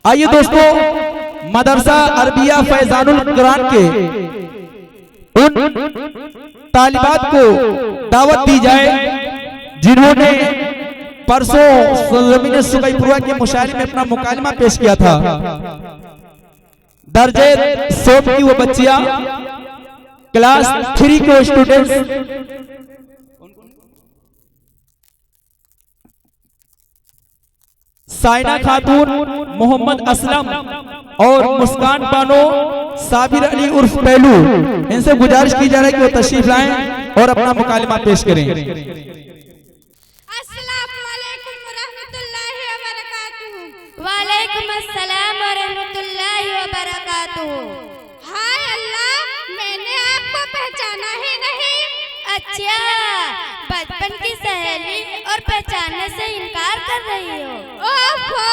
आइए दोस्तों, मदरसा अरबिया फैजानुल कुरान के उन तालिबात को दावत दी जाए जिन्होंने परसों ज़मीन सुबैपुरा के मुशायरे में अपना मुकालमा पेश किया था। दर्जे 100 की वो बच्चियां, क्लास 3 के स्टूडेंट्स साइना खातून, मोहम्मद असलम और मुस्कान बानो, साबिर अली उर्फ पहलू, इनसे गुजारिश की जा रही है कि वो तशरीफ लाएं और अपना मुकालमा पेश करें। वालेकुम अस्सलाम व रहमतुल्लाहि व बरकातुहू। हाय अल्लाह, मैंने आपको पहचाना ही नहीं। अच्छा, बचपन की सहेली और पहचानने से इनकार कर रही हो। ओहो,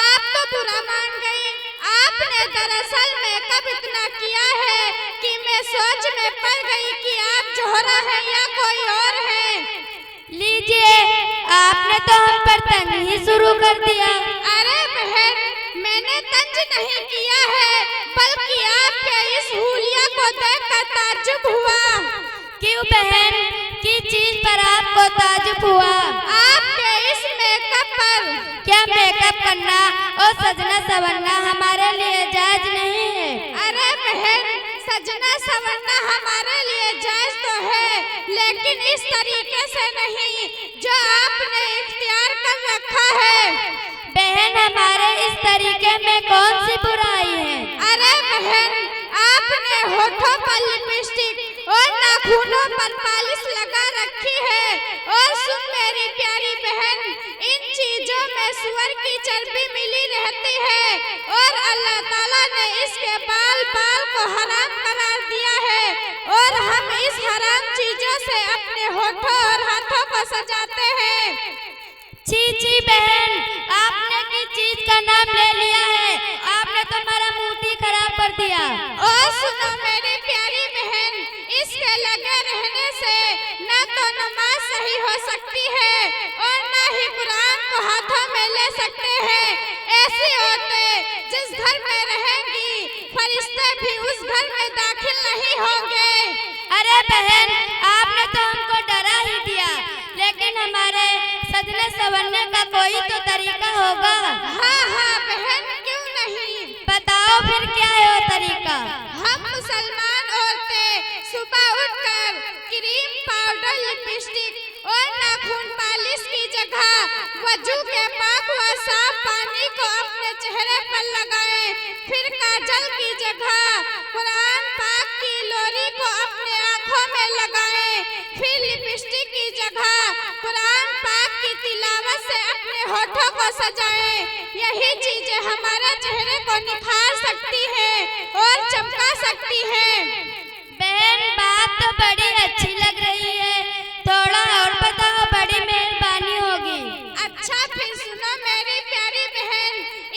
आप तो बुरा मान गई। आपने दरअसल मेकअप इतना किया है कि मैं सोच में पड़ गई कि आप जोहरा है या कोई और है। लीजिए, आपने तो हम पर तंज ही शुरू कर दिया। अरे बहन, मैंने तंज नहीं किया है, बल्कि आपके इस हुलिया को देखकर ताज्जुब हुआ। क्यों बहन, किस चीज पर आपको ताज्जुब हुआ? आपके इस मेकअप पर। क्या मेकअप करना और सजना संवरना हमारे लिए जायज नहीं है? अरे बहन, सजना संवरना हमारे लिए जायज तो है, लेकिन इस तरीके से नहीं जो आपने इख्तियार कर रखा है। बहन, हमारे इस तरीके में कौन सी बुराई है? अरे बहन, आपने होठों पर लिपस्टिक और नाखूनों पर पालिश लगा रखी है। और सुन मेरी प्यारी बहन, इन चीजों में सुअर की चर्बी मिली रहती है और अल्लाह ताला ने इसके बाल बाल को हराम करार दिया है, और हम इस हराम चीजों से अपने होठों और हाथों को सजाते हैं। छी छी बहन, आपने किस चीज का नाम ले लिया है? आपने तो हमारा मूड ही खराब कर दिया। और सुनो मेरी प्यारी बहन, इसके लगे रहने से न तो नमाज सही हो सकती है और न ही कुरान को हाथों में ले सकते हैं। ऐसी औरतें जिस घर में रहेंगी, फरिश्ते भी उस घर में दाखिल नहीं होंगे। अरे बहन, आपने तो हमको डरा ही दिया, लेकिन हमारे सजने संवरने का कोई तो तरीका होगा। हाँ हाँ बहन, क्यों नहीं, बताओ फिर क्या है वो तरीका? हम मुसलमान औरतें सुबह उठकर क्रीम, पाउडर, लिपस्टिक और नाखून पालिश की जगह वजू के पाक व साफ पानी को अपने चेहरे पर लगाएं। फिर काजल की जगह कुरान पाक की लोरी को अपने आँखों में लगाएं। फिर लिपस्टिक की जगह कुरान पाक की तिलावत से अपने होठों को सजाएं। यही चीजें हमारे चेहरे को निखार सकती हैं और चमका सकती हैं। बहन, बात तो बड़ी अच्छी लग रही है, थोड़ा और बताओ, बड़ी मेहरबानी होगी। अच्छा, फिर सुनो मेरी प्यारी बहन,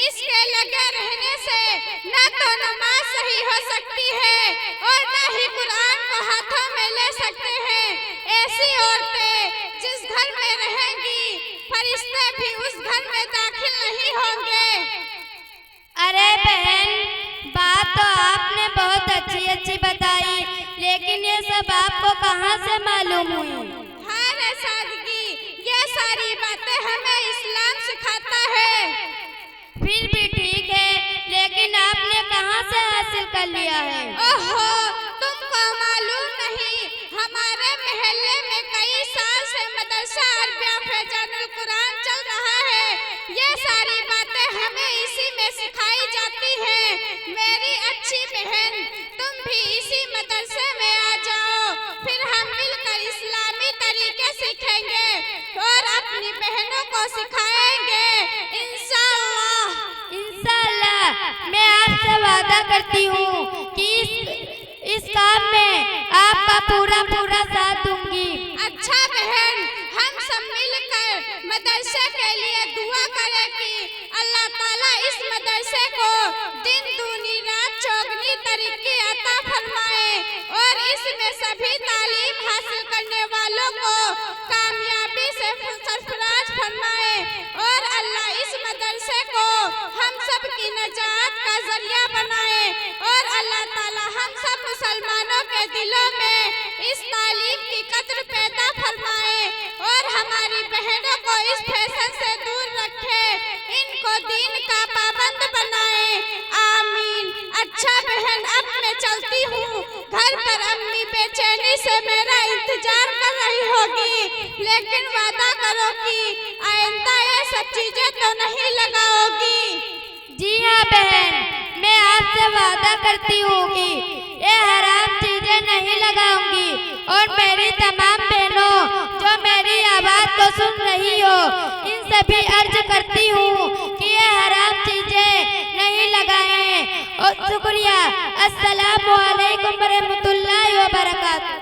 इसके लगे रहने से न तो नमाज सही हो सकती है और न ही कुरान को हाथों में ले सकते हैं। ऐसी औरतें जिस घर में रहेंगी, फरिश्ते भी उस घर में दाखिल नहीं होंगे। अरे बहन, बात तो आपने बहुत अच्छी बताई, लेकिन ये सब आपको कहाँ से मालूम हुई? हाँ रे सादगी, ये सारी बातें हमें इस्लाम सिखाता है। फिर भी ठीक है, लेकिन आपने कहाँ से हासिल कर लिया है? ओहो, तुमको मालूम नहीं, हमारे महल्ले में कई साल से मदरसा अरबिया फैजानुल कुरान चल रहा है। ये सारी बातें हमें इसी में सिखाई जाती हैं। मेरी अच्छी बहन, तुम भी इसी मदरसे में आ जाओ, फिर हम मिलकर इस्लामी तरीके सीखेंगे और अपनी बहनों को सिखाएंगे। इंशाअल्लाह मैं आपसे वादा करती हूँ कि इस काम में आपका पूरा साथ दूंगी। अच्छा बहन, हम सब मिलकर मदरसे के लिए दुआ करें कि अल्लाह ताला इस मदरसे को दिन दूनी रात चौगनी तरक्की अता फरमाए और इसमें सभी तालीम हासिल करने वालों को कामयाबी से सरफराज फरमाए, और अल्लाह इस मदरसे को हम सब की नजात का जरिया बनाए और अल्लाह ताला हम सब मुसलमानों के दिलों में इस तालीम की कद्र पैदा फरमाए और हमारी बहनों को इस फैशन से दूर रखे, इनको दीन का पाबंद बनाए। आमीन। अच्छा बहन, अब मैं चलती हूँ। घर पर अम्मी बेचैनी से मेरा इंतजार कर रही होगी, लेकिन वादा करो कि आइंदा ये सब चीजें तो नहीं लगाओगी। जी हाँ बहन, मैं आपसे वादा करती हूँ कि ये हराम चीजें नहीं लगाऊंगी और मेरी तमाम बहनों जो मेरी आवाज को सुन रही हो, इन सभी अर्ज करती हूँ कि ये हराम चीजें नहीं लगाएं। और शुक्रिया। अस्सलामु अलैकुम व रहमतुल्लाहि व बरकातहू।